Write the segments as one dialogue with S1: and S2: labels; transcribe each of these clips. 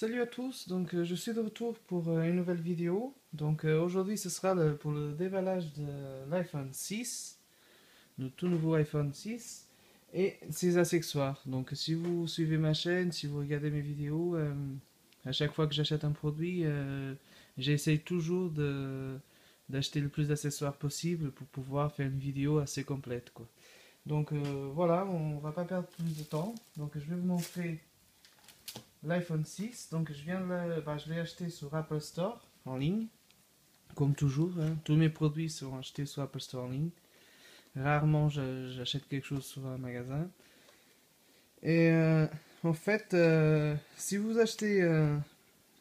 S1: Salut à tous, je suis de retour pour une nouvelle vidéo. Aujourd'hui ce sera pour le déballage de l'iPhone 6, le tout nouveau iPhone 6 et ses accessoires. Donc si vous suivez ma chaîne, si vous regardez mes vidéos, à chaque fois que j'achète un produit, j'essaye toujours d'acheter le plus d'accessoires possible pour pouvoir faire une vidéo assez complète, quoi. Voilà, on va pas perdre plus de temps. Donc je vais vous montrer l'iPhone 6. Je l'ai acheté sur Apple Store en ligne, comme toujours, hein. Tous mes produits sont achetés sur Apple Store en ligne. Rarement j'achète quelque chose sur un magasin. Et en fait, si vous achetez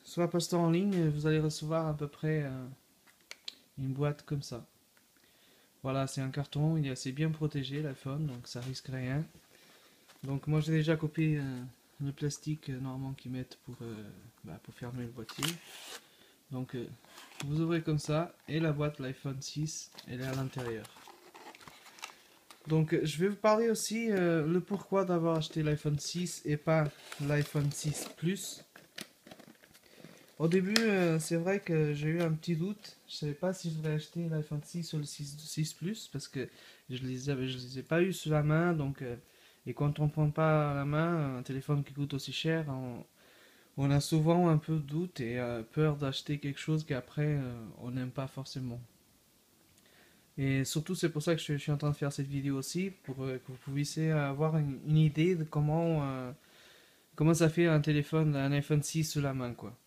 S1: sur Apple Store en ligne, vous allez recevoir à peu près une boîte comme ça. Voilà, c'est un carton, il est assez bien protégé l'iPhone, donc ça risque rien. Donc moi j'ai déjà copié le plastique normalement qu'ils mettent pour fermer le boîtier. Vous ouvrez comme ça et la boîte, l'iPhone 6, elle est à l'intérieur. Je vais vous parler aussi le pourquoi d'avoir acheté l'iPhone 6 et pas l'iPhone 6 Plus. Au début, c'est vrai que j'ai eu un petit doute. Je savais pas si je devrais acheter l'iPhone 6 ou le 6 Plus parce que je les ai pas eu sous la main. Et quand on prend pas à la main un téléphone qui coûte aussi cher, on a souvent un peu de doute et peur d'acheter quelque chose qu'après on n'aime pas forcément. Et surtout, c'est pour ça que je suis en train de faire cette vidéo aussi, pour que vous puissiez avoir une idée de comment ça fait un téléphone, un iPhone 6 sous la main, quoi.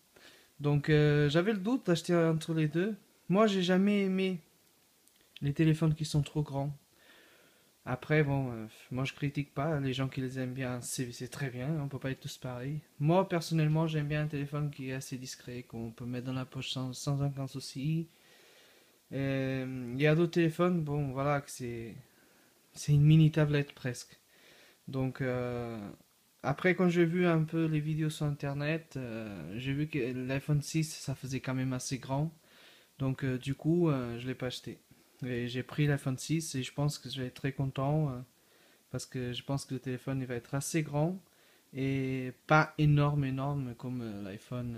S1: J'avais le doute d'acheter entre les deux. Moi, j'ai jamais aimé les téléphones qui sont trop grands. Après, bon, moi je critique pas, les gens qui les aiment bien, c'est très bien, on peut pas être tous pareils. Moi, personnellement, j'aime bien un téléphone qui est assez discret, qu'on peut mettre dans la poche sans aucun souci. Il y a d'autres téléphones, bon, voilà, que c'est une mini tablette presque. Donc, euh, Après, quand j'ai vu un peu les vidéos sur internet, j'ai vu que l'iPhone 6 ça faisait quand même assez grand. Du coup, je l'ai pas acheté. Et j'ai pris l'iPhone 6 et je pense que je vais être très content parce que je pense que le téléphone il va être assez grand et pas énorme comme l'iPhone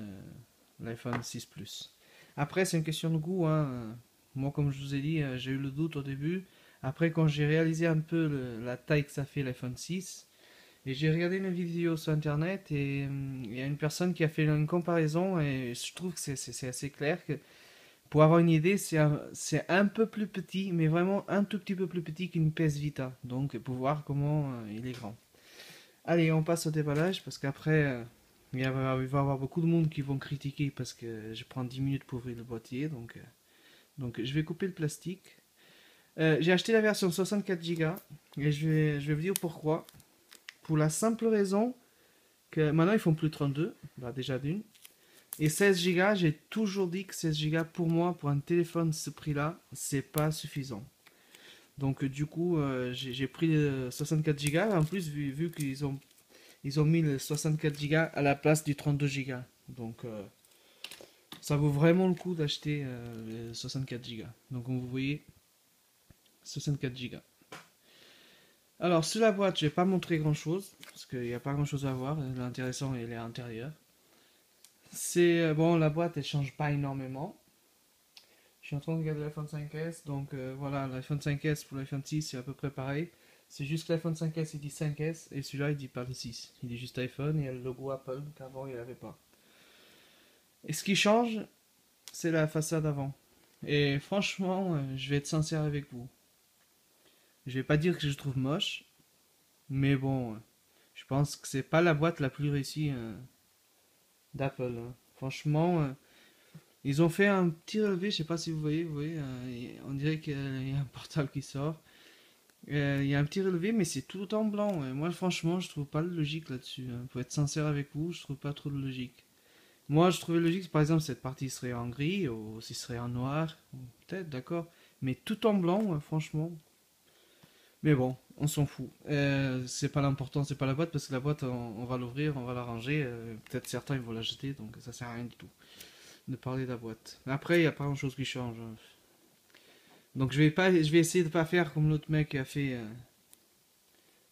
S1: 6 Plus. Après, c'est une question de goût, hein. Moi, comme je vous ai dit, j'ai eu le doute au début. Après, quand j'ai réalisé un peu la taille que ça fait l'iPhone 6, et j'ai regardé une vidéo sur internet et il y a une personne qui a fait une comparaison et je trouve que c'est assez clair que pour avoir une idée, c'est un peu plus petit, mais vraiment un tout petit peu plus petit qu'une PS Vita. Donc pour voir comment il est grand. Allez, on passe au déballage parce qu'après, il va y avoir beaucoup de monde qui vont critiquer parce que je prends 10 minutes pour ouvrir le boîtier. Je vais couper le plastique. J'ai acheté la version 64 Go et je vais vous dire pourquoi. Pour la simple raison que maintenant ils font plus de 32, bah déjà d'une. Et 16 Go, j'ai toujours dit que 16 Go pour moi, pour un téléphone de ce prix-là, c'est pas suffisant. Du coup, j'ai pris le 64 Go. En plus, vu qu'ils ont mis le 64 Go à la place du 32 Go. Donc, euh, Ça vaut vraiment le coup d'acheter le 64 Go. Donc, vous voyez, 64 Go. Alors, sur la boîte, je vais pas montrer grand-chose, parce qu'il n'y a pas grand-chose à voir. L'intéressant, il est à l'intérieur. Bon, la boîte, elle change pas énormément. Je suis en train de regarder l'iPhone 5S, voilà, l'iPhone 5S pour l'iPhone 6, c'est à peu près pareil. C'est juste que l'iPhone 5S, il dit 5S, et celui-là, il dit pas le 6. Il dit juste iPhone, et il y a le logo Apple, qu'avant, il n'y avait pas. Et ce qui change, c'est la façade avant. Et franchement, je vais être sincère avec vous. Je vais pas dire que je trouve moche, mais bon, je pense que c'est pas la boîte la plus réussie d'Apple, hein. Franchement, ils ont fait un petit relevé, je sais pas si vous voyez, on dirait qu'il y a un portable qui sort. Il y a un petit relevé, mais c'est tout en blanc. Et moi, franchement, je trouve pas de logique là-dessus, hein. Pour être sincère avec vous, je trouve pas trop de logique. Moi, je trouvais logique, par exemple, cette partie serait en gris, ou si serait en noir, peut-être, d'accord. Mais tout en blanc, franchement. Mais bon, on s'en fout. C'est pas l'important, c'est pas la boîte, parce que la boîte, on va l'ouvrir, on va la ranger. Peut-être certains, ils vont la jeter, donc ça sert à rien du tout de parler de la boîte. Après, il n'y a pas grand-chose qui change, hein. Je vais essayer de pas faire comme l'autre mec a fait.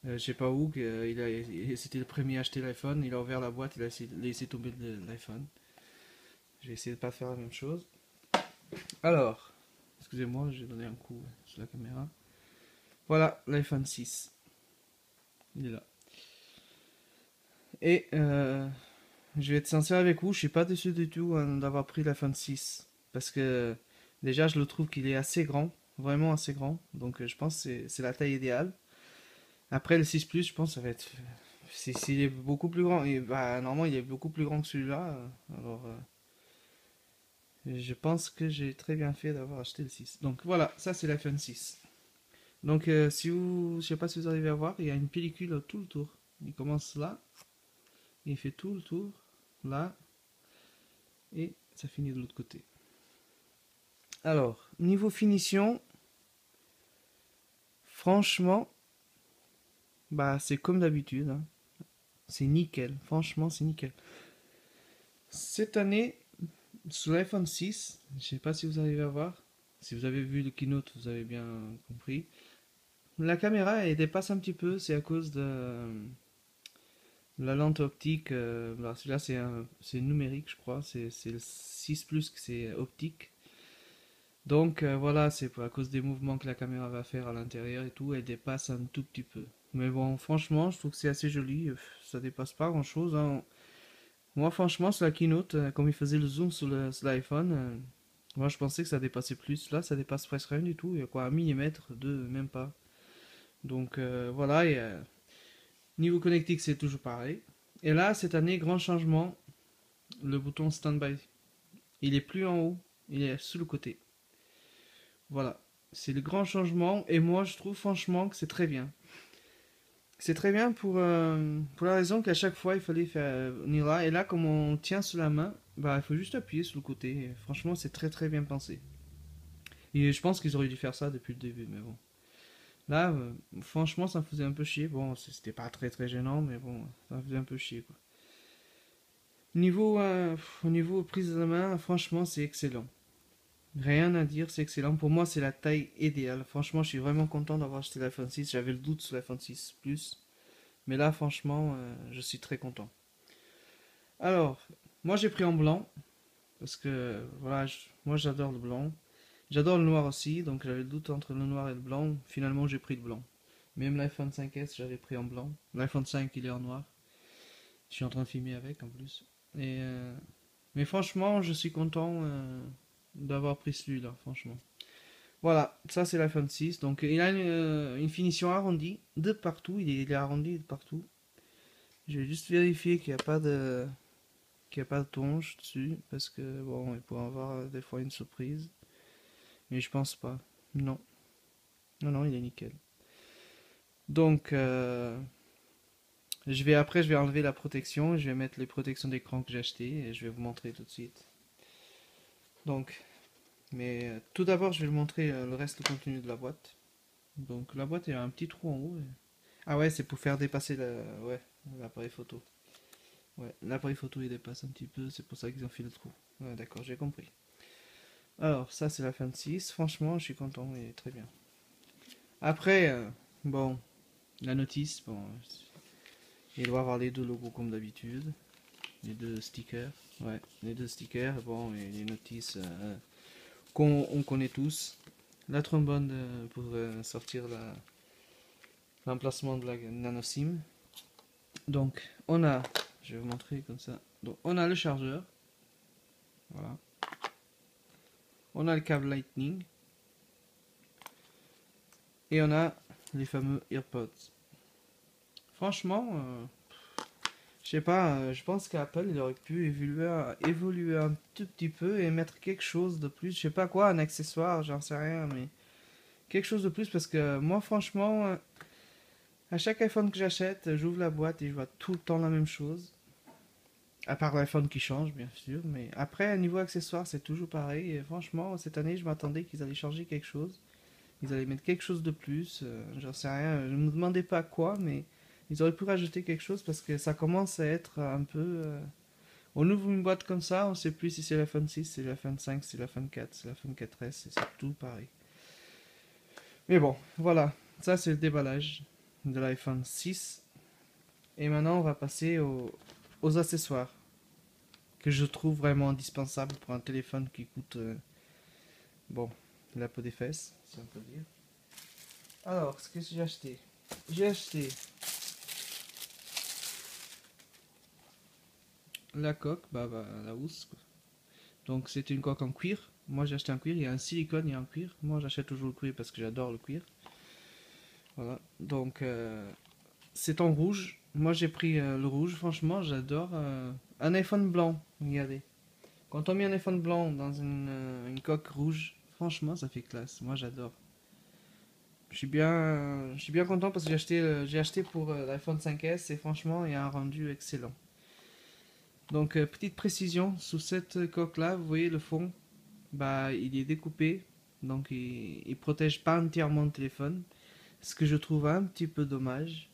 S1: Je sais pas où, c'était le premier à acheter l'iPhone, il a ouvert la boîte, il a laissé tomber l'iPhone. J'ai essayé de pas faire la même chose. Alors, excusez-moi, j'ai donné un coup sur la caméra. Voilà, l'iPhone 6. Il est là. Et je vais être sincère avec vous, je suis pas déçu du tout d'avoir pris l'iPhone 6. Parce que déjà, je le trouve qu'il est assez grand, vraiment assez grand. Donc je pense que c'est la taille idéale. Après le 6 Plus, je pense que ça va être. S'il est beaucoup plus grand, et bah, normalement il est beaucoup plus grand que celui-là. Alors je pense que j'ai très bien fait d'avoir acheté le 6. Donc voilà, ça c'est l'iPhone 6. Donc si vous, je sais pas si vous arrivez à voir, il y a une pellicule tout le tour. Il commence là, il fait tout le tour, là, et ça finit de l'autre côté. Alors, niveau finition, franchement, bah c'est comme d'habitude, hein. C'est nickel, franchement c'est nickel. Cette année, sur l'iPhone 6, je sais pas si vous arrivez à voir, si vous avez vu le keynote, vous avez bien compris. La caméra elle dépasse un petit peu, c'est à cause de la lente optique. Celui-là c'est numérique, je crois, c'est le 6 Plus que c'est optique. Donc voilà, c'est à cause des mouvements que la caméra va faire à l'intérieur et tout, elle dépasse un tout petit peu. Mais bon, franchement, je trouve que c'est assez joli, ça dépasse pas grand-chose, hein. Moi, franchement, sur la keynote, comme il faisait le zoom sur l'iPhone, moi je pensais que ça dépassait plus. Là, ça dépasse presque rien du tout. Il y a quoi, un millimètre, deux, même pas. Donc voilà, et niveau connectique, c'est toujours pareil. Et là, cette année, grand changement, le bouton standby. Il est plus en haut, il est sous le côté. Voilà, c'est le grand changement. Et moi, je trouve franchement que c'est très bien. C'est très bien pour la raison qu'à chaque fois, il fallait faire venir là. Et là, comme on tient sur la main, bah, il faut juste appuyer sur le côté. Et franchement, c'est très très bien pensé. Et je pense qu'ils auraient dû faire ça depuis le début, mais bon. Là, franchement, ça me faisait un peu chier. Bon, c'était pas très très gênant, mais bon, ça me faisait un peu chier, quoi. Au niveau prise de main, franchement, c'est excellent. Rien à dire, c'est excellent. Pour moi, c'est la taille idéale. Franchement, je suis vraiment content d'avoir acheté l'iPhone 6. J'avais le doute sur l'iPhone 6 Plus. Mais là, franchement, je suis très content. Alors, moi j'ai pris en blanc. Parce que, voilà, moi j'adore le blanc. J'adore le noir aussi. Donc j'avais le doute entre le noir et le blanc. Finalement, j'ai pris le blanc. Même l'iPhone 5S, j'avais pris en blanc. L'iPhone 5, il est en noir. Je suis en train de filmer avec en plus. Et, mais franchement, je suis content d'avoir pris celui-là, franchement. Voilà, ça c'est l'iPhone 6. Donc il a une finition arrondie de partout. Il est arrondi de partout. Je vais juste vérifier qu'il n'y a pas de tonge dessus. Parce que bon, il pourrait avoir des fois une surprise. Mais je pense pas. Non. Non, non, il est nickel. Donc je vais enlever la protection. Je vais mettre les protections d'écran que j'ai achetées. Et je vais vous montrer tout de suite. Donc, mais tout d'abord, je vais vous montrer le reste du contenu de la boîte. Donc la boîte, il y a un petit trou en haut. Ah ouais, c'est pour faire dépasser ouais, l'appareil photo. Ouais, l'appareil photo il dépasse un petit peu, c'est pour ça qu'ils ont fait le trou. Ouais, d'accord, j'ai compris. Alors, ça c'est la fin de 6. Franchement, je suis content, il est très bien. Après, bon, la notice, bon, il doit avoir les deux logos comme d'habitude. Les deux stickers. Ouais, les deux stickers, bon, et les notices qu'on connaît tous. La trombone pour sortir l'emplacement de la nano SIM. Donc, je vais vous montrer comme ça. Donc, on a le chargeur. Voilà. On a le câble Lightning. Et on a les fameux AirPods. Franchement, je sais pas, je pense qu'Apple il aurait pu évoluer un tout petit peu et mettre quelque chose de plus. Je sais pas quoi, un accessoire, j'en sais rien, mais quelque chose de plus parce que moi, franchement, à chaque iPhone que j'achète, j'ouvre la boîte et je vois tout le temps la même chose. À part l'iPhone qui change, bien sûr. Mais après, niveau accessoire, c'est toujours pareil. Et franchement, cette année, je m'attendais qu'ils allaient changer quelque chose. Ils allaient mettre quelque chose de plus. J'en sais rien. Je ne me demandais pas quoi, mais ils auraient pu rajouter quelque chose parce que ça commence à être un peu. On ouvre une boîte comme ça, on ne sait plus si c'est l'iPhone 6, c'est l'iPhone 5, c'est l'iPhone 4, c'est l'iPhone 4S, c'est tout pareil. Mais bon, voilà. Ça, c'est le déballage. de l'iPhone 6. Et maintenant, on va passer aux accessoires que je trouve vraiment indispensables pour un téléphone qui coûte, bon, la peau des fesses, si on peut dire. Alors, ce que j'ai acheté? J'ai acheté la coque, la housse, quoi. Donc, c'est une coque en cuir. Moi, j'ai acheté en cuir. Il y a un silicone et un cuir. Moi, j'achète toujours le cuir parce que j'adore le cuir. Voilà. Donc, c'est en rouge. Moi, j'ai pris le rouge. Franchement, j'adore. Un iPhone blanc. Regardez. Quand on met un iPhone blanc dans une coque rouge, franchement, ça fait classe. Moi, j'adore. Je suis bien content parce que j'ai acheté pour l'iPhone 5S et franchement, il y a un rendu excellent. Donc, petite précision, sous cette coque-là, vous voyez le fond, bah, il est découpé. Donc, il protège pas entièrement le téléphone. Ce que je trouve un petit peu dommage.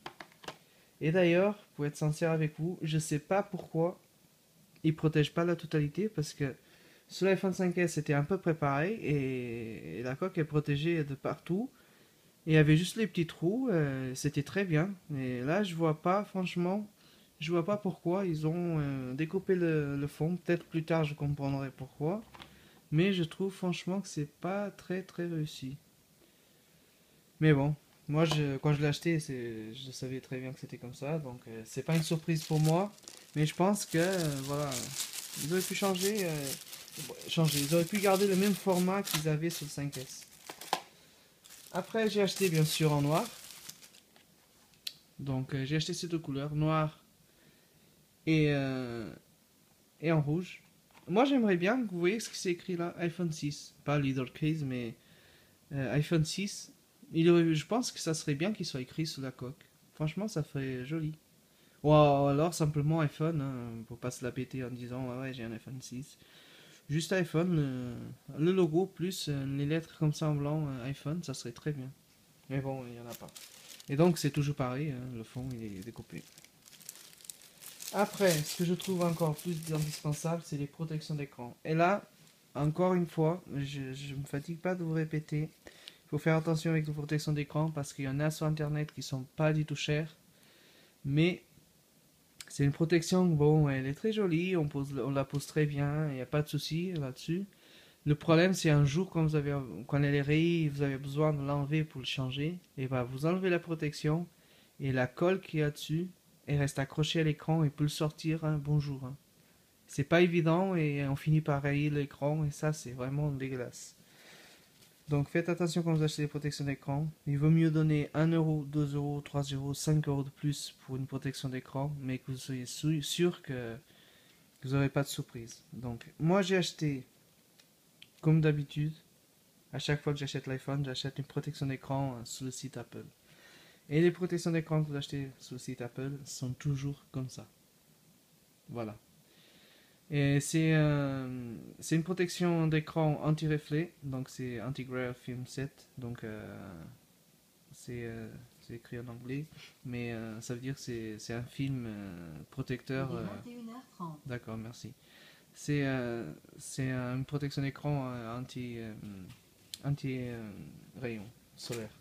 S1: Et d'ailleurs, pour être sincère avec vous, je sais pas pourquoi il protège pas la totalité parce que sur l'iPhone 5S c'était un peu préparé et la coque est protégée de partout et il y avait juste les petits trous, c'était très bien. Et là je vois pas, franchement, je vois pas pourquoi ils ont découpé le fond. Peut-être plus tard je comprendrai pourquoi, mais je trouve franchement que c'est pas très très réussi. Mais bon, moi quand je l'ai acheté, je savais très bien que c'était comme ça, donc c'est pas une surprise pour moi. Mais je pense que voilà, ils auraient pu changer. Ils auraient pu garder le même format qu'ils avaient sur le 5S. Après, j'ai acheté bien sûr en noir. Donc j'ai acheté ces deux couleurs, noir et, euh, et en rouge. Moi j'aimerais bien que vous voyez ce que c'est écrit là, iPhone 6. Pas leader case, mais iPhone 6. Je pense que ça serait bien qu'il soit écrit sous la coque. Franchement, ça ferait joli. Ou alors simplement iPhone, hein, pour pas se la péter en disant ouais, ouais j'ai un iPhone 6. Juste iPhone, le logo plus les lettres comme ça en blanc, iPhone, ça serait très bien. Mais bon, il n'y en a pas. Et donc c'est toujours pareil, hein, le fond il est découpé. Après, ce que je trouve encore plus indispensable, c'est les protections d'écran. Et là, encore une fois, je me fatigue pas de vous répéter, il faut faire attention avec les protections d'écran parce qu'il y en a sur internet qui sont pas du tout chères. Mais c'est une protection, bon, elle est très jolie, on la pose très bien, il n'y a pas de souci là-dessus. Le problème, c'est un jour quand elle est rayée, vous avez besoin de l'enlever pour le changer, et bah vous enlevez la protection et la colle qu'il y a dessus, elle reste accrochée à l'écran et peut le sortir un bonjour, hein. C'est pas évident et on finit par rayer l'écran et ça c'est vraiment dégueulasse. Donc faites attention quand vous achetez des protections d'écran. Il vaut mieux donner 1 euro, 2 euros, 3 euros, 5 euros de plus pour une protection d'écran, mais que vous soyez sûr que vous n'aurez pas de surprise. Donc moi j'ai acheté, comme d'habitude, à chaque fois que j'achète l'iPhone, j'achète une protection d'écran sur le site Apple. Et les protections d'écran que vous achetez sur le site Apple sont toujours comme ça. Voilà. Et c'est une protection d'écran anti-reflet, donc c'est Anti-Glare Film Set, donc c'est écrit en anglais, mais ça veut dire que c'est un film protecteur. 21h30. D'accord, merci. C'est une protection d'écran anti-rayon solaire.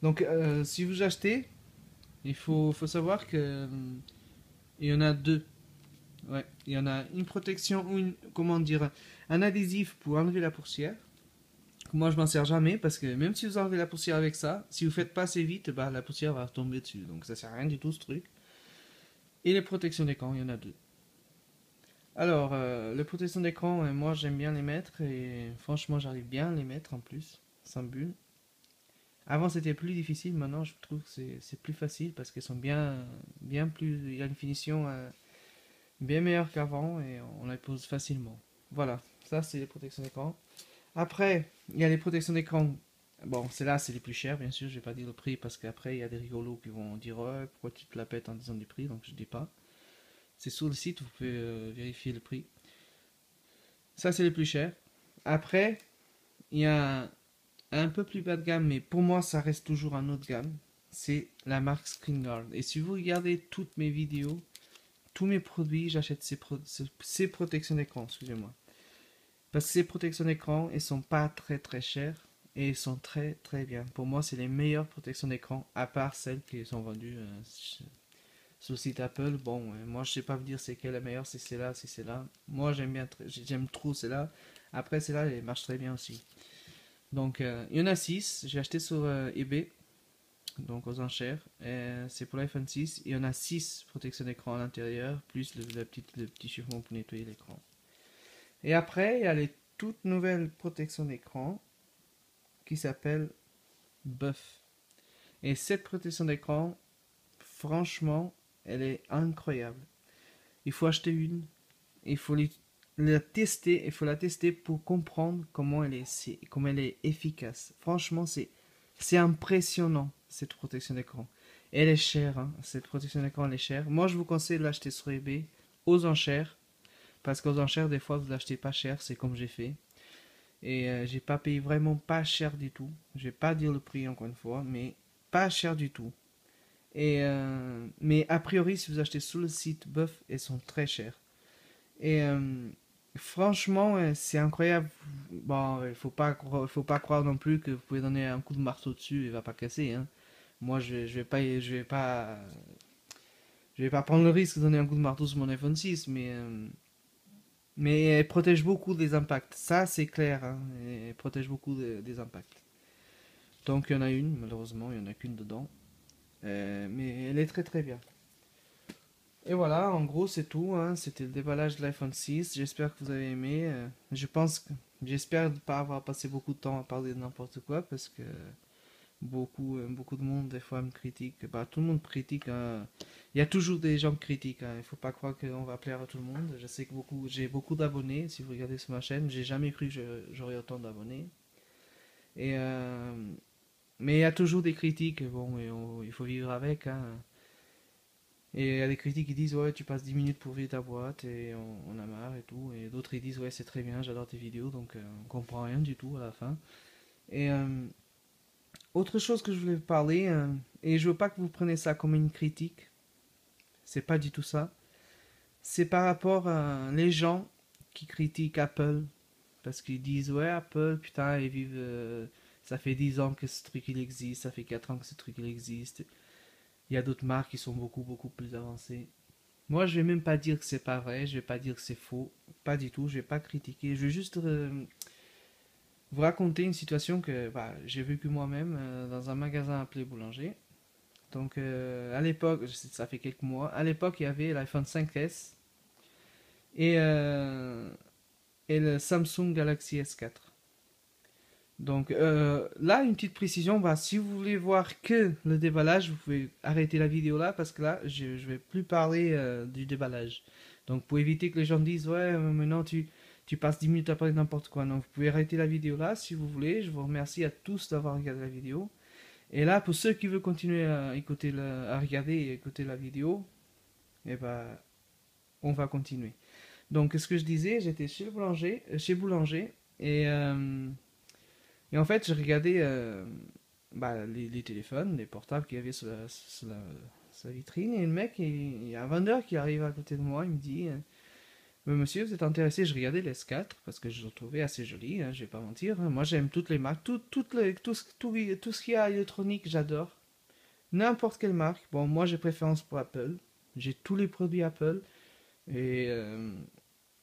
S1: Donc si vous achetez, il faut savoir que il y en a deux. Ouais, il y en a une protection ou comment dire, un adhésif pour enlever la poussière. Moi, je m'en sers jamais parce que même si vous enlevez la poussière avec ça, si vous faites pas assez vite, bah, la poussière va tomber dessus. Donc ça sert à rien du tout ce truc. Et les protections d'écran, il y en a deux. Alors, les protections d'écran, moi j'aime bien les mettre et franchement j'arrive bien à les mettre en plus, sans bulle. Avant c'était plus difficile, maintenant je trouve que c'est plus facile parce qu'elles sont bien plus. Il y a une finition bien meilleure qu'avant et on les pose facilement. Voilà, ça c'est les protections d'écran. Après, il y a les protections d'écran. Bon, c'est les plus chères, bien sûr, je vais pas dire le prix parce qu'après il y a des rigolos qui vont dire ouais, pourquoi tu te la pètes en disant du prix, donc je dis pas. C'est sur le site, vous pouvez vérifier le prix. Ça, c'est les plus chers. Après, il y a un peu plus bas de gamme, mais pour moi, ça reste toujours un autre gamme. C'est la marque ScreenGuard. Et si vous regardez toutes mes vidéos, tous mes produits, j'achète ces protections d'écran, excusez-moi. Parce que ces protections d'écran, elles sont pas très très chères. et ils sont très très bien. Pour moi, c'est les meilleures protections d'écran, à part celles qui sont vendues sur le site Apple. Bon, moi je sais pas vous dire c'est quelle est la meilleure, si c'est là, si c'est là. Moi j'aime bien, j'aime trop celle-là. Après celle-là, elle marche très bien aussi. Donc il y en a 6, j'ai acheté sur eBay, donc aux enchères. C'est pour l'iPhone 6. Il y en a 6 protections d'écran à l'intérieur, plus le petit chiffon pour nettoyer l'écran. Et après, il y a les toutes nouvelles protections d'écran qui s'appellent Buff. Et cette protection d'écran, franchement, elle est incroyable. Il faut acheter une, il faut la tester, il faut la tester pour comprendre comment elle est efficace. Franchement, c'est impressionnant cette protection d'écran. Elle est chère, hein. Cette protection d'écran elle est chère. Moi, je vous conseille de l'acheter sur eBay aux enchères, parce qu'aux enchères, des fois, vous l'achetez pas cher, c'est comme j'ai fait. Et j'ai pas payé vraiment pas cher du tout. Je vais pas dire le prix encore une fois, mais pas cher du tout. Mais a priori, si vous achetez sur le site Buff, elles sont très chères. Et franchement, c'est incroyable. Bon, faut pas croire non plus que vous pouvez donner un coup de marteau dessus, il va pas casser, hein. Moi, je vais pas prendre le risque de donner un coup de marteau sur mon iPhone 6, mais elle protège beaucoup des impacts. Ça, c'est clair, hein. Elle protège beaucoup des impacts. Donc, il y en a une, malheureusement, il y en a qu'une dedans. Mais elle est très très bien. Et voilà, en gros, c'est tout, hein. C'était le déballage de l'iPhone 6. J'espère que vous avez aimé. J'espère ne pas avoir passé beaucoup de temps à parler de n'importe quoi parce que beaucoup de monde, des fois, me critique. Bah, tout le monde critique, hein. Il y a toujours des gens qui critiquent, hein. Il ne faut pas croire qu'on va plaire à tout le monde. Je sais que j'ai beaucoup d'abonnés. Si vous regardez sur ma chaîne, j'ai jamais cru que j'aurais autant d'abonnés. Et, mais il y a toujours des critiques. Bon, il faut vivre avec, hein. Et il y a des critiques qui disent ouais tu passes 10 minutes pour vider ta boîte et on a marre et tout. Et d'autres ils disent ouais c'est très bien, j'adore tes vidéos, donc on comprend rien du tout à la fin. Et autre chose que je voulais parler, et je veux pas que vous preniez ça comme une critique, c'est pas du tout ça. C'est par rapport à les gens qui critiquent Apple, parce qu'ils disent ouais Apple putain ils vivent... ça fait 10 ans que ce truc il existe, ça fait 4 ans que ce truc il existe. Il y a d'autres marques qui sont beaucoup plus avancées. Moi, je vais même pas dire que c'est pas vrai, je vais pas dire que c'est faux, pas du tout, je vais pas critiquer, je vais juste vous raconter une situation que bah, j'ai vécue moi-même dans un magasin appelé Boulanger. Donc à l'époque, ça fait quelques mois, à l'époque il y avait l'iPhone 5S et, et le Samsung Galaxy S4. Donc là, une petite précision, bah, si vous voulez voir que le déballage, vous pouvez arrêter la vidéo là parce que là, je vais plus parler du déballage. Donc pour éviter que les gens disent ouais, maintenant tu passes 10 minutes à parler de n'importe quoi. Donc vous pouvez arrêter la vidéo là si vous voulez. Je vous remercie à tous d'avoir regardé la vidéo. Et là, pour ceux qui veulent continuer à à regarder et écouter la vidéo, eh ben, on va continuer. Donc ce que je disais, j'étais chez Boulanger et en fait, j'ai regardé bah, les téléphones, les portables qu'il y avait sur la vitrine. Et le mec, il y a un vendeur qui arrive à côté de moi. Il me dit mais monsieur, vous êtes intéressé? Je regardais les S4 parce que je le trouvais assez joli, hein, je vais pas mentir, hein. Moi, j'aime toutes les marques, tout ce qui est électronique, j'adore. N'importe quelle marque. Bon, moi, j'ai préférence pour Apple. J'ai tous les produits Apple. Et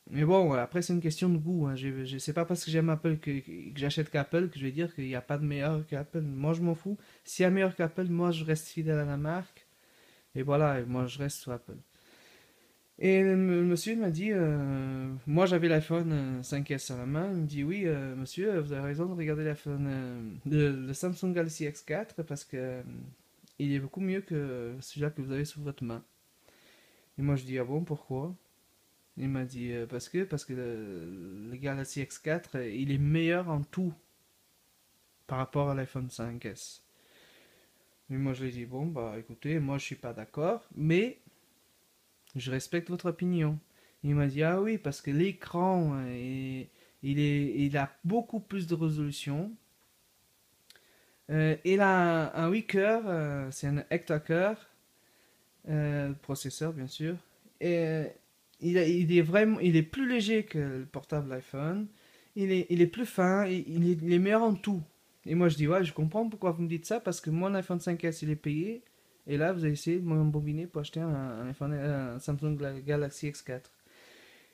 S1: mais bon, ouais, après c'est une question de goût, hein. C'est pas parce que j'aime Apple que j'achète qu'Apple que je vais dire qu'il n'y a pas de meilleur qu'Apple. Moi je m'en fous. S'il y a meilleur qu'Apple, moi je reste fidèle à la marque. Et voilà, et moi je reste sur Apple. Et le monsieur m'a dit, moi j'avais l'iPhone 5S à la main, il me dit oui monsieur, vous avez raison de regarder le Samsung Galaxy X4 parce que il est beaucoup mieux que celui-là que vous avez sous votre main. Et moi je dis ah bon pourquoi? Il m'a dit parce que le Galaxy X4 il est meilleur en tout par rapport à l'iPhone 5S. Mais moi je lui ai dit bon bah écoutez moi je suis pas d'accord mais je respecte votre opinion. Il m'a dit ah oui parce que l'écran il a beaucoup plus de résolution. Il a un 8 cœurs, c'est un hectocœur, processeur bien sûr. Et il est plus léger que le portable iPhone. Il est plus fin, il est meilleur en tout. Et moi, je dis, ouais, je comprends pourquoi vous me dites ça, parce que mon iPhone 5S, il est payé. Et là, vous avez essayé de m'embobiner pour acheter un Samsung Galaxy S4.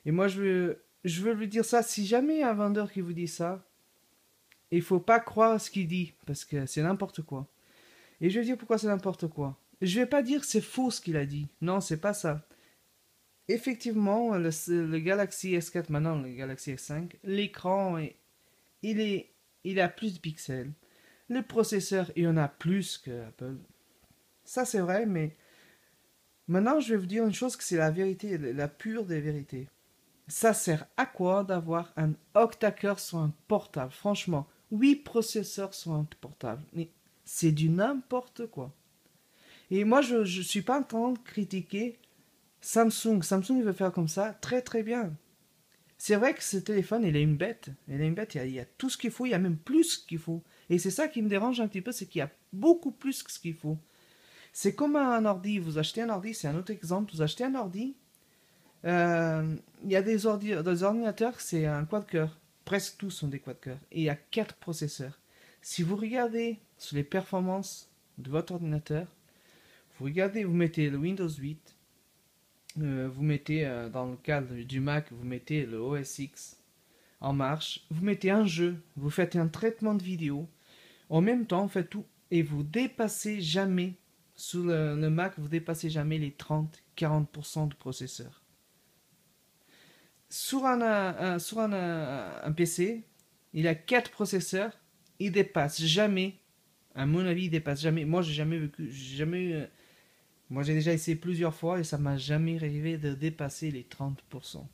S1: Et moi, je veux lui dire ça. Si jamais il y a un vendeur qui vous dit ça, il faut pas croire ce qu'il dit, parce que c'est n'importe quoi. Et je vais dire pourquoi c'est n'importe quoi. Je vais pas dire que c'est faux ce qu'il a dit. Non, c'est pas ça. Effectivement, le Galaxy S4, maintenant le Galaxy S5, l'écran, il, est, il a plus de pixels. Le processeur, il y en a plus que Apple. Ça, c'est vrai, mais maintenant, je vais vous dire une chose que c'est la vérité, la pure des vérités. Ça sert à quoi d'avoir un octa-core sur un portable? Franchement, 8 processeurs sur un portable. Mais c'est du n'importe quoi. Et moi, je ne suis pas en train de critiquer Samsung. Samsung, il veut faire comme ça, très très bien. C'est vrai que ce téléphone, il est une bête. Il est une bête, il y a tout ce qu'il faut, il y a même plus qu'il faut. Et c'est ça qui me dérange un petit peu, c'est qu'il y a beaucoup plus que ce qu'il faut. C'est comme un ordi. Vous achetez un ordi, c'est un autre exemple. Vous achetez un ordi, il y a des ordinateurs, c'est un quad-core. Presque tous sont des quad-core. Et il y a 4 processeurs. Si vous regardez sur les performances de votre ordinateur, vous regardez, vous mettez le Windows 8, vous mettez, dans le cadre du Mac, vous mettez le OS X en marche, vous mettez un jeu, vous faites un traitement de vidéo, en même temps, vous faites tout, et vous dépassez jamais, sur le Mac, vous dépassez jamais les 30-40% de processeur. Sur un PC, il a 4 processeurs, il dépasse jamais, à mon avis, il dépasse jamais. Moi, j'ai jamais eu, moi, j'ai déjà essayé plusieurs fois et ça m'a jamais arrivé de dépasser les 30%.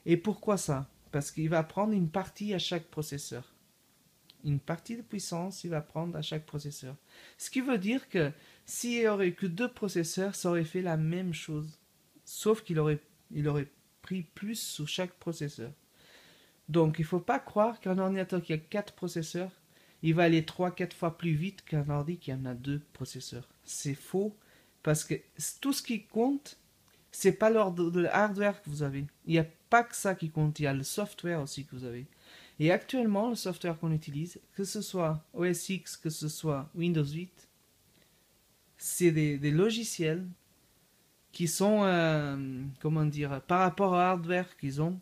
S1: Et pourquoi ça? Parce qu'il va prendre une partie à chaque processeur. Une partie de puissance, il va prendre à chaque processeur. Ce qui veut dire que s'il n'y aurait que 2 processeurs, ça aurait fait la même chose. Sauf il aurait pris plus sur chaque processeur. Donc il ne faut pas croire qu'un ordinateur qui a 4 processeurs, il va aller 3-4 fois plus vite qu'un ordi qui en a 2 processeurs. C'est faux, parce que tout ce qui compte, c'est pas le hardware que vous avez. Il n'y a pas que ça qui compte, il y a le software aussi que vous avez. Et actuellement, le software qu'on utilise, que ce soit OS X, que ce soit Windows 8, c'est des logiciels qui sont, comment dire, par rapport au hardware qu'ils ont,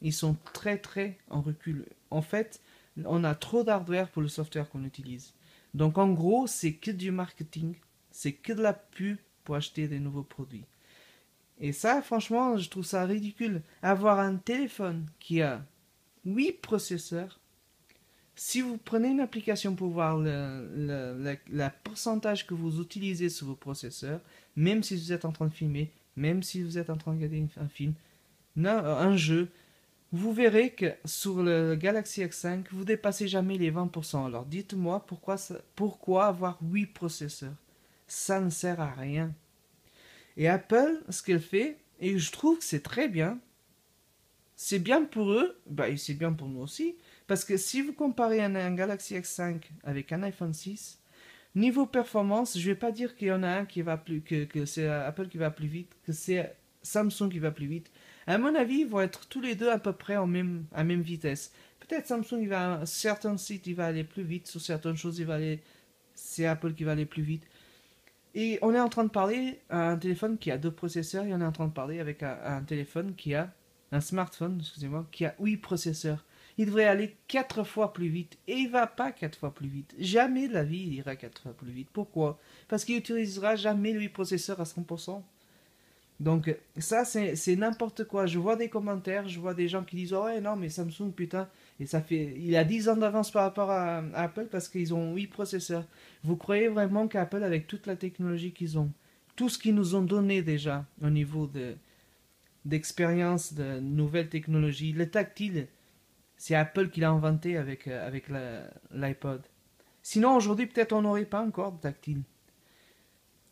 S1: ils sont très très en recul. En fait, on a trop d'hardware pour le software qu'on utilise. Donc en gros, c'est que du marketing, c'est que de la pub pour acheter des nouveaux produits. Et ça, franchement, je trouve ça ridicule. Avoir un téléphone qui a 8 processeurs, si vous prenez une application pour voir la pourcentage que vous utilisez sur vos processeurs, même si vous êtes en train de filmer, même si vous êtes en train de regarder un film, un jeu, vous verrez que sur le Galaxy S5, vous dépassez jamais les 20%. Alors dites-moi pourquoi avoir 8 processeurs? Ça ne sert à rien. Et Apple, ce qu'elle fait, et je trouve que c'est très bien, c'est bien pour eux, bah, et c'est bien pour nous aussi, parce que si vous comparez un Galaxy S5 avec un iPhone 6, niveau performance, je vais pas dire qu'il y en a un qui va plus, que c'est Apple qui va plus vite, que c'est Samsung qui va plus vite. À mon avis, ils vont être tous les deux à peu près à même vitesse. Peut-être Samsung, certains sites, il va aller plus vite, sur certaines choses, c'est Apple qui va aller plus vite. Et on est en train de parler à un téléphone qui a 2 processeurs et on est en train de parler avec un téléphone qui a un smartphone, excusez-moi, qui a 8 processeurs. Il devrait aller 4 fois plus vite et il va pas 4 fois plus vite. Jamais de la vie il ira 4 fois plus vite. Pourquoi? Parce qu'il n'utilisera jamais le 8 processeurs à 100%. Donc ça c'est n'importe quoi. Je vois des commentaires, je vois des gens qui disent oh ouais non mais Samsung putain et ça fait il a 10 ans d'avance par rapport à Apple parce qu'ils ont 8 processeurs. Vous croyez vraiment qu'Apple avec toute la technologie qu'ils ont, tout ce qu'ils nous ont donné déjà au niveau d'expérience de nouvelles technologies, le tactile, c'est Apple qui l'a inventé avec l'iPod. Sinon aujourd'hui peut-être on n'aurait pas encore de tactile.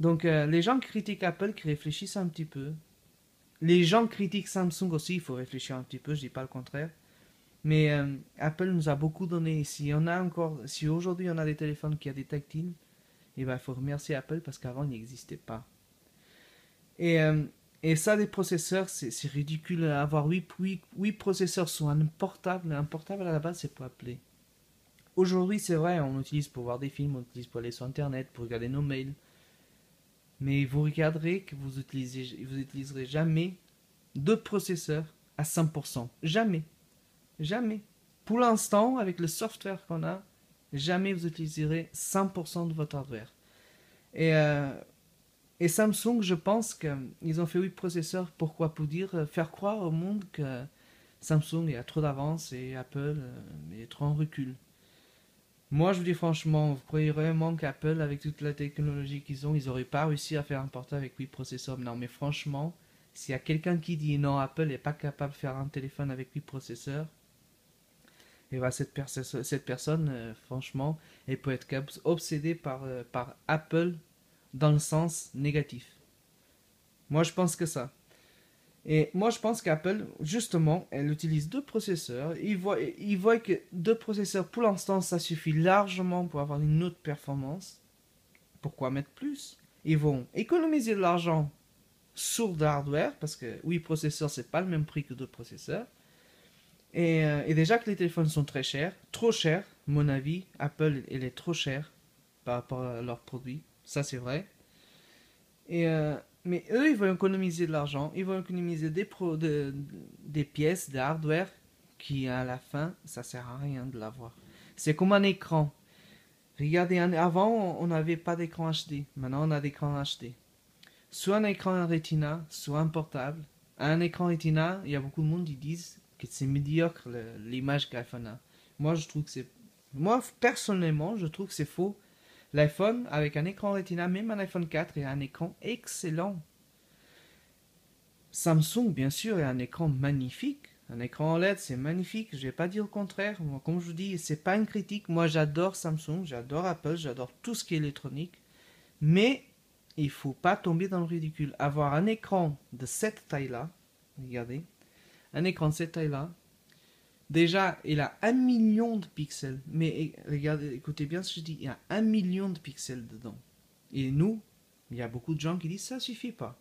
S1: Donc les gens qui critiquent Apple, qui réfléchissent un petit peu. Les gens qui critiquent Samsung aussi, il faut réfléchir un petit peu, je dis pas le contraire. Mais Apple nous a beaucoup donné. Si aujourd'hui on a des téléphones qui ont des tactiles, il faut remercier Apple parce qu'avant il n'existait pas. Et, euh, et ça, des processeurs, c'est ridicule. Avoir 8 processeurs sur un portable à la base, c'est pour appeler. Aujourd'hui, c'est vrai, on l'utilise pour voir des films, on l'utilise pour aller sur Internet, pour regarder nos mails. Mais vous regarderez que vous utiliserez jamais deux processeurs à 100%. Jamais. Jamais. Pour l'instant, avec le software qu'on a, jamais vous utiliserez 100% de votre hardware. Et, euh, et Samsung, je pense qu'ils ont fait 8 processeurs. Pourquoi? Pour faire croire au monde que Samsung a trop d'avance et Apple est trop en recul. Moi, je vous dis franchement, vous croyez vraiment qu'Apple, avec toute la technologie qu'ils ont, ils n'auraient pas réussi à faire un portable avec 8 processeurs? Non, mais franchement, s'il y a quelqu'un qui dit non, Apple n'est pas capable de faire un téléphone avec 8 processeurs, et bah cette personne, franchement, elle peut être obsédée par Apple dans le sens négatif. Moi, je pense que ça. Et moi, je pense qu'Apple, justement, elle utilise deux processeurs. Ils voient que deux processeurs, pour l'instant, ça suffit largement pour avoir une autre performance. Pourquoi mettre plus? Ils vont économiser de l'argent sur le hardware, parce que oui, processeur, c'est pas le même prix que deux processeurs. Et déjà que les téléphones sont très chers, trop chers, à mon avis, Apple, elle est trop chère par rapport à leurs produits. Ça, c'est vrai. Mais eux, ils vont économiser de l'argent, ils vont économiser des pièces, des hardware, qui à la fin, ça sert à rien de l'avoir. C'est comme un écran. Regardez, avant, on n'avait pas d'écran HD. Maintenant, on a d'écran HD. Soit un écran Retina, soit un portable. Un écran Retina, il y a beaucoup de monde qui disent que c'est médiocre l'image qu'iPhone a. Moi, je trouve que c'est. Moi, personnellement, je trouve que c'est faux. L'iPhone, avec un écran Retina, même un iPhone 4, est un écran excellent. Samsung, bien sûr, est un écran magnifique. Un écran OLED, c'est magnifique. Je vais pas dire le contraire. Moi, comme je vous dis, c'est pas une critique. Moi, j'adore Samsung, j'adore Apple, j'adore tout ce qui est électronique. Mais il faut pas tomber dans le ridicule. Avoir un écran de cette taille-là, regardez, un écran de cette taille-là, déjà, il a 1 million de pixels. Mais regardez, écoutez bien ce que je dis, il y a 1 million de pixels dedans. Et nous, il y a beaucoup de gens qui disent ça suffit pas.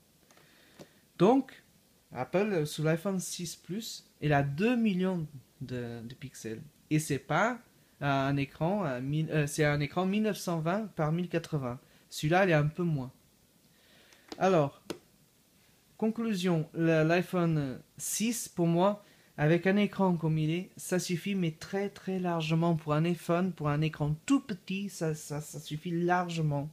S1: Donc, Apple, sur l'iPhone 6 Plus, il a 2 millions de pixels. Et c'est pas un écran, c'est un écran 1920 par 1080. Celui-là, il est un peu moins. Alors, conclusion, l'iPhone 6, pour moi, avec un écran comme il est, ça suffit, mais très très largement pour un iPhone, pour un écran tout petit, ça suffit largement.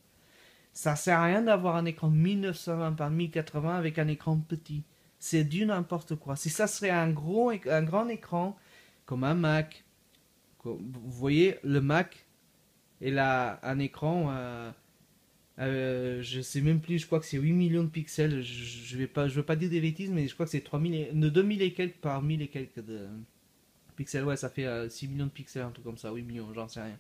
S1: Ça sert à rien d'avoir un écran 1920 par 1080 avec un écran petit. C'est du n'importe quoi. Si ça serait un grand écran, comme un Mac, vous voyez, le Mac, il a un écran, je sais même plus, je crois que c'est 8 millions de pixels. Je veux pas dire des bêtises, mais je crois que c'est 2000 et quelques par 1000 et quelques de pixels. Ouais, ça fait 6 millions de pixels, un truc comme ça, 8 millions, j'en sais rien.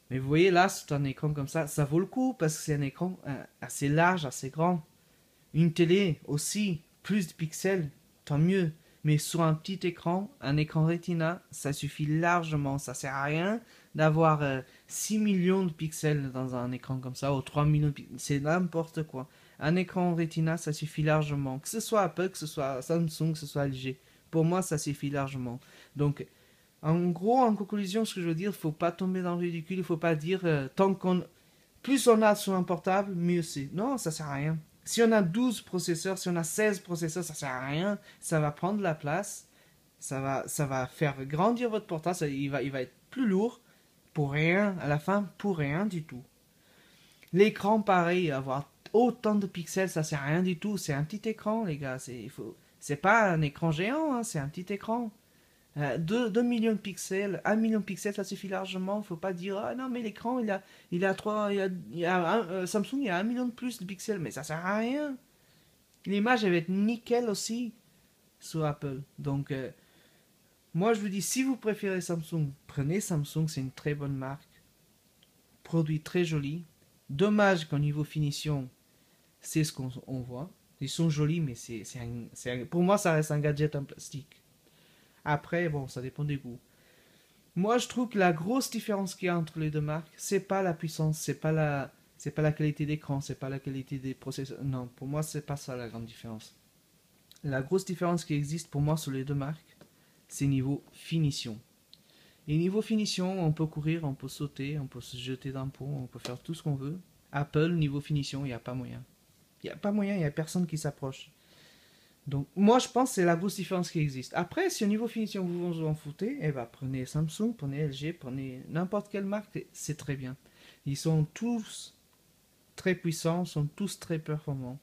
S1: Mais vous voyez, là, c'est un écran comme ça vaut le coup parce que c'est un écran assez large, assez grand. Une télé aussi, plus de pixels, tant mieux. Mais sur un petit écran, un écran Retina, ça suffit largement. Ça sert à rien d'avoir 6 millions de pixels dans un écran comme ça, ou 3 millions de pixels. C'est n'importe quoi. Un écran Retina, ça suffit largement. Que ce soit Apple, que ce soit Samsung, que ce soit LG. Pour moi, ça suffit largement. Donc, en gros, en conclusion, ce que je veux dire, il ne faut pas tomber dans le ridicule. Il ne faut pas dire tant qu'on. Plus on a sur un portable, mieux c'est. Non, ça sert à rien. Si on a 12 processeurs, si on a 16 processeurs, ça sert à rien. Ça va prendre de la place. Ça va faire grandir votre portable. Il va être plus lourd. Pour rien. À la fin, pour rien du tout. L'écran, pareil. Avoir autant de pixels, ça sert à rien du tout. C'est un petit écran, les gars. C'est pas un écran géant. Hein, c'est un petit écran. 2 millions de pixels, 1 million de pixels, ça suffit largement. Faut pas dire, ah non, mais l'écran, il a 3, Samsung, il a 1 million de plus de pixels, mais ça sert à rien. L'image, elle va être nickel aussi sur Apple. Donc, moi, je vous dis, si vous préférez Samsung, prenez Samsung, c'est une très bonne marque. Produit très joli. Dommage qu'au niveau finition, c'est ce qu'on voit. Ils sont jolis, mais pour moi, ça reste un gadget en plastique. Après, bon, ça dépend des goûts. Moi, je trouve que la grosse différence qu'il y a entre les deux marques, c'est pas la puissance, c'est pas la qualité d'écran, c'est pas la qualité des processeurs. Non, pour moi, c'est pas ça la grande différence. La grosse différence qui existe pour moi sur les deux marques, c'est niveau finition. Et niveau finition, on peut courir, on peut sauter, on peut se jeter d'un pont, on peut faire tout ce qu'on veut. Apple, niveau finition, il n'y a pas moyen. Il n'y a pas moyen, il n'y a personne qui s'approche. Donc, moi, je pense que c'est la grosse différence qui existe. Après, si au niveau finition, vous vous en foutez, eh ben, prenez Samsung, prenez LG, prenez n'importe quelle marque, c'est très bien. Ils sont tous très puissants, sont tous très performants.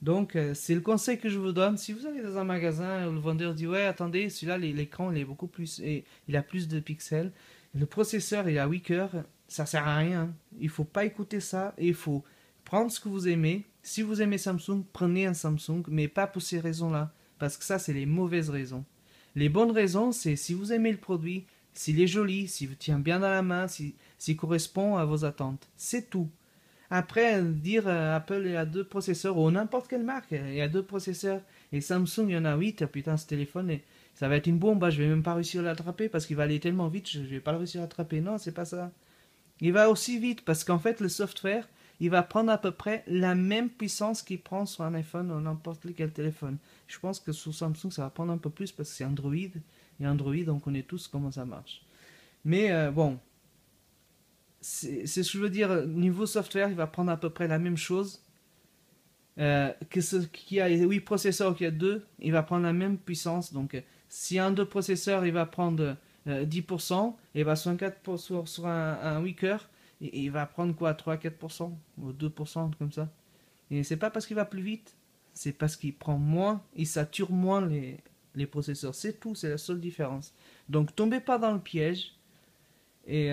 S1: Donc, c'est le conseil que je vous donne. Si vous allez dans un magasin, le vendeur dit, ouais, attendez, celui-là, l'écran, il est beaucoup plus, et il a plus de pixels. Le processeur, il a 8 cœurs. Ça sert à rien. Il faut pas écouter ça. Et il faut prendre ce que vous aimez. Si vous aimez Samsung, prenez un Samsung, mais pas pour ces raisons-là. Parce que ça, c'est les mauvaises raisons. Les bonnes raisons, c'est si vous aimez le produit, s'il est joli, s'il vous tient bien dans la main, s'il correspond à vos attentes. C'est tout. Après, dire Apple il y a deux processeurs, ou n'importe quelle marque, il y a deux processeurs, et Samsung il y en a 8, putain ce téléphone, ça va être une bombe, je vais même pas réussir à l'attraper parce qu'il va aller tellement vite, je vais pas le réussir à l'attraper. Non, c'est pas ça. Il va aussi vite parce qu'en fait le software, il va prendre à peu près la même puissance qu'il prend sur un iPhone ou n'importe quel téléphone. Je pense que sur Samsung ça va prendre un peu plus parce que c'est Android, et Android on connaît tous comment ça marche. Mais bon, c'est ce que je veux dire, niveau software, il va prendre à peu près la même chose. Que ce qui a 8 processeurs ou qui a 2, il va prendre la même puissance. Donc, si un 2 processeurs, il va prendre 10%, et va 64% sur un 8 cœurs, et il va prendre quoi, 3-4% ou 2%, comme ça. Et c'est pas parce qu'il va plus vite, c'est parce qu'il prend moins, il sature moins les processeurs. C'est tout, c'est la seule différence. Donc, tombez pas dans le piège. Et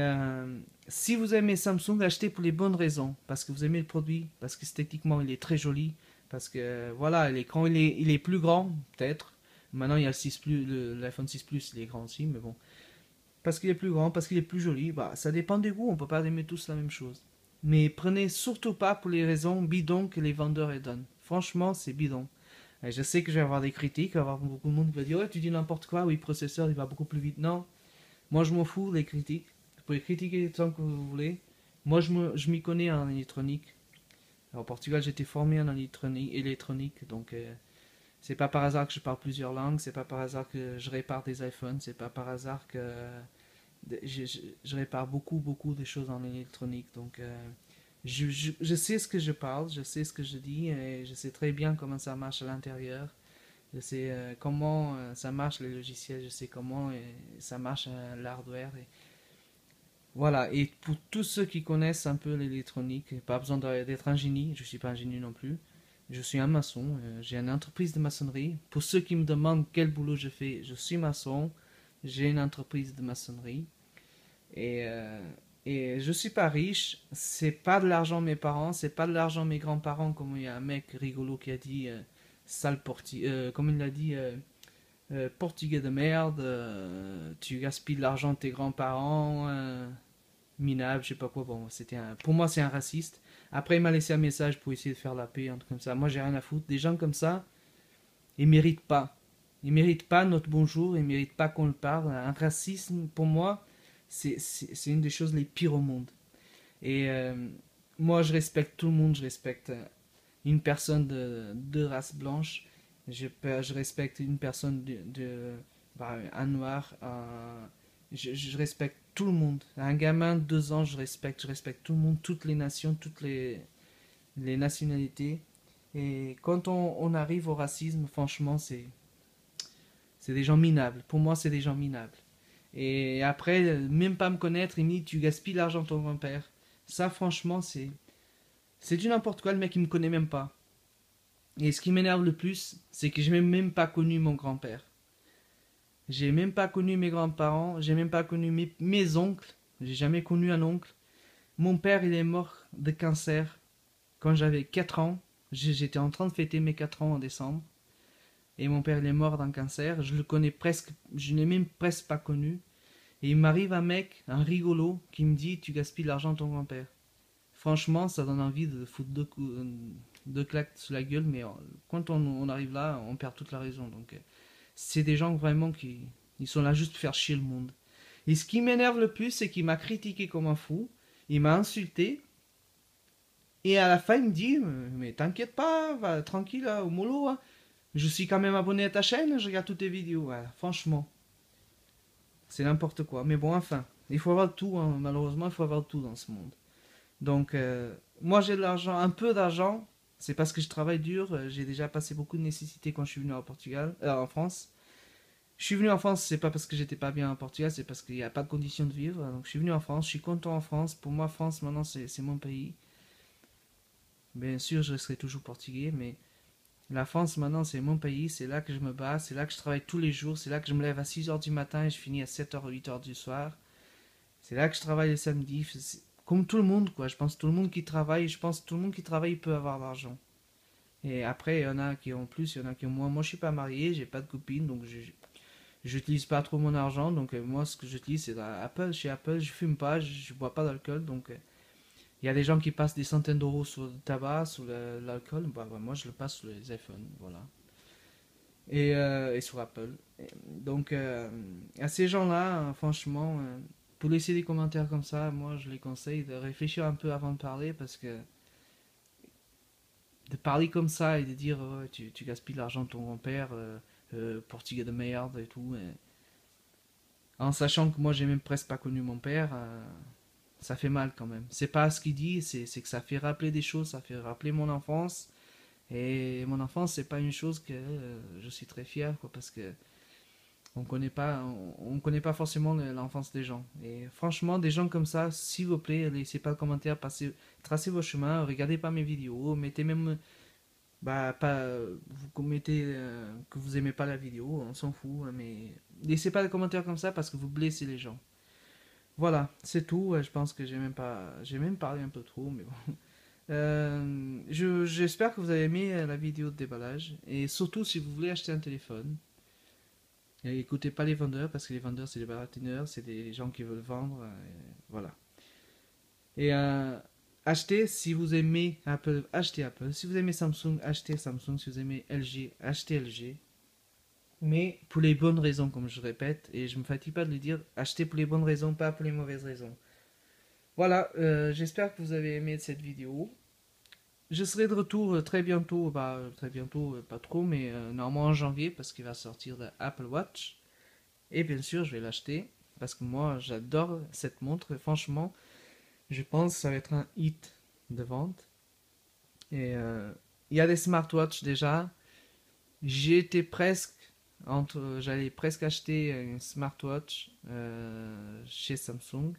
S1: si vous aimez Samsung, achetez pour les bonnes raisons. Parce que vous aimez le produit, parce qu'esthétiquement il est très joli, parce que voilà, l'écran il est plus grand, peut-être. Maintenant il y a le 6 Plus, l'iPhone 6 Plus, il est grand aussi, mais bon. Parce qu'il est plus grand, parce qu'il est plus joli, bah, ça dépend des goûts, on peut pas aimer tous la même chose. Mais prenez surtout pas pour les raisons bidons que les vendeurs donnent. Franchement, c'est bidon. Et je sais que je vais avoir des critiques, il va y avoir beaucoup de monde qui va dire ouais, tu dis n'importe quoi, oui, processeur il va beaucoup plus vite. Non, moi je m'en fous des critiques. Vous pouvez critiquer tant que vous voulez. Moi, je m'y connais en électronique. Au Portugal, j'étais formé en électronique, donc c'est pas par hasard que je parle plusieurs langues, c'est pas par hasard que je répare des iPhones, c'est pas par hasard que je répare beaucoup de choses en électronique. Donc, je sais ce que je parle, je sais ce que je dis, et je sais très bien comment ça marche à l'intérieur. Je sais comment ça marche les logiciels, je sais comment ça marche l'hardware. Voilà, et pour tous ceux qui connaissent un peu l'électronique, pas besoin d'être un génie, je ne suis pas un génie non plus. Je suis un maçon, j'ai une entreprise de maçonnerie. Pour ceux qui me demandent quel boulot je fais, je suis maçon, j'ai une entreprise de maçonnerie. Et, euh, et je suis pas riche, c'est pas de l'argent de mes parents, c'est pas de l'argent de mes grands-parents, comme il y a un mec rigolo qui a dit, sale comme il l'a dit, portugais de merde, tu gaspilles de l'argent de tes grands-parents, minable, je sais pas quoi. Bon, pour moi, c'est un raciste. Après, il m'a laissé un message pour essayer de faire la paix, un truc comme ça. Moi, j'ai rien à foutre. Des gens comme ça, ils méritent pas. Ils méritent pas notre bonjour, ils méritent pas qu'on le parle. Un racisme, pour moi, c'est une des choses les pires au monde. Et moi, je respecte tout le monde, je respecte une personne de race blanche, je respecte une personne un noir, je respecte tout le monde. Un gamin de 2 ans, je respecte tout le monde, toutes les nations, toutes les nationalités. Et quand on arrive au racisme, franchement, c'est des gens minables. Pour moi, c'est des gens minables. Et après, même pas me connaître, il me dit tu gaspilles l'argent de ton grand-père. Ça, franchement, c'est du n'importe quoi, le mec, il me connaît même pas. Et ce qui m'énerve le plus, c'est que je n'ai même pas connu mon grand-père. J'ai même pas connu mes grands-parents, j'ai même pas connu mes oncles, j'ai jamais connu un oncle. Mon père, il est mort de cancer quand j'avais 4 ans. J'étais en train de fêter mes 4 ans en décembre. Et mon père, il est mort d'un cancer. Je le connais presque, je n'ai même presque pas connu. Et il m'arrive un mec, un rigolo, qui me dit tu gaspilles l'argent de ton grand-père. Franchement, ça donne envie de foutre deux claques sur la gueule, mais quand on arrive là, on perd toute la raison. Donc, c'est des gens vraiment qui ils sont là juste pour faire chier le monde. Et ce qui m'énerve le plus, c'est qu'il m'a critiqué comme un fou, il m'a insulté, et à la fin, il me dit mais t'inquiète pas, va tranquille, au mollo, hein. Je suis quand même abonné à ta chaîne, je regarde toutes tes vidéos. Voilà, franchement, C'est n'importe quoi. Mais bon, enfin, il faut avoir tout, hein. Malheureusement, il faut avoir tout dans ce monde. Donc, moi j'ai de l'argent, un peu d'argent. C'est parce que je travaille dur. J'ai déjà passé beaucoup de nécessités quand je suis venu au Portugal, en France. Je suis venu en France, c'est pas parce que j'étais pas bien en Portugal, c'est parce qu'il n'y a pas de conditions de vivre. Donc je suis venu en France, je suis content en France. Pour moi, France maintenant c'est mon pays. Bien sûr, je serai toujours portugais, mais la France maintenant c'est mon pays. C'est là que je me bats, c'est là que je travaille tous les jours. C'est là que je me lève à 6 heures du matin et je finis à 7 heures, 8 heures du soir. C'est là que je travaille le samedi. Comme tout le monde, quoi. Je pense que tout le monde qui travaille, je pense que tout le monde qui travaille peut avoir de l'argent. Et après, il y en a qui ont plus, il y en a qui ont moins. Moi, je suis pas marié, j'ai pas de copine, donc j'utilise pas trop mon argent. Donc, moi, ce que j'utilise, c'est Apple. Chez Apple, je fume pas, je bois pas d'alcool. Donc, il y a des gens qui passent des centaines d'euros sur le tabac, sur l'alcool. Bah, moi, je le passe sur les iPhones, voilà. Et sur Apple. Donc, à ces gens-là, franchement, pour laisser des commentaires comme ça, moi je les conseille de réfléchir un peu avant de parler parce que de parler comme ça et de dire oh, tu gaspilles l'argent de ton grand-père, portugais de merde et tout, en sachant que moi j'ai même presque pas connu mon père, ça fait mal quand même. C'est pas ce qu'il dit, c'est que ça fait rappeler des choses, ça fait rappeler mon enfance. Et mon enfance, c'est pas une chose que je suis très fier, quoi, parce que on connaît pas forcément l'enfance des gens. Et franchement, des gens comme ça, s'il vous plaît, laissez pas de commentaires, tracez vos chemins, regardez pas mes vidéos, mettez même, bah, pas, vous mettez que vous aimez pas la vidéo, on s'en fout, hein, mais laissez pas de commentaires comme ça parce que vous blessez les gens. Voilà, c'est tout. Je pense que j'ai même parlé un peu trop, mais bon. J'espère que vous avez aimé la vidéo de déballage et surtout si vous voulez acheter un téléphone. Et écoutez pas les vendeurs parce que les vendeurs c'est des baratineurs, c'est des gens qui veulent vendre. Voilà. Et achetez si vous aimez Apple, achetez Apple. Si vous aimez Samsung, achetez Samsung. Si vous aimez LG, achetez LG. Mais pour les bonnes raisons, comme je répète, et je me fatigue pas de le dire, achetez pour les bonnes raisons, pas pour les mauvaises raisons. Voilà, j'espère que vous avez aimé cette vidéo. Je serai de retour très bientôt, bah très bientôt, pas trop, mais normalement en janvier parce qu'il va sortir l'Apple Watch. Et bien sûr, je vais l'acheter parce que moi, j'adore cette montre. Et franchement, je pense que ça va être un hit de vente. Et il y a des smartwatches déjà. J'étais presque j'allais presque acheter une smartwatch chez Samsung.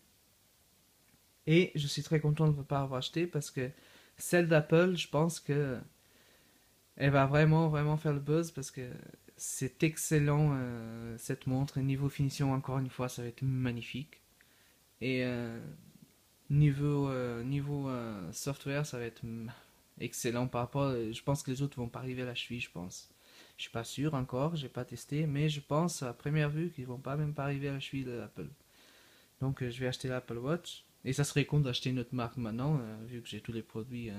S1: Et je suis très content de ne pas avoir acheté parce que celle d'Apple, je pense que elle va vraiment, vraiment faire le buzz parce que c'est excellent cette montre. Niveau finition, encore une fois, ça va être magnifique. Et niveau software, ça va être excellent par rapport. Je pense que les autres vont pas arriver à la cheville, je pense. Je suis pas sûr encore, j'ai pas testé, mais je pense à première vue qu'ils vont pas même pas arriver à la cheville de l'Apple. Donc je vais acheter l'Apple Watch. Et ça serait con d'acheter une autre marque maintenant, vu que j'ai tous les produits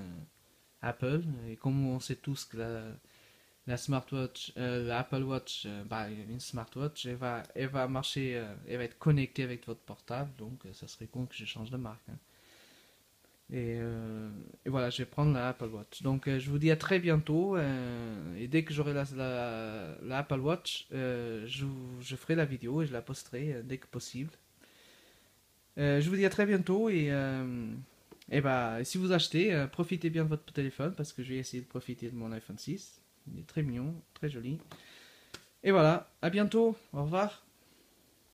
S1: Apple. Et comme on sait tous que la smartwatch, l'Apple Watch, bah, une smartwatch, elle va marcher, elle va être connectée avec votre portable, donc ça serait con que je change de marque, hein. Et voilà, je vais prendre la Apple Watch. Donc je vous dis à très bientôt, et dès que j'aurai la Apple Watch, je ferai la vidéo et je la posterai dès que possible. Je vous dis à très bientôt et bah, si vous achetez, profitez bien de votre téléphone parce que je vais essayer de profiter de mon iPhone 6. Il est très mignon, très joli. Et voilà, à bientôt, au revoir.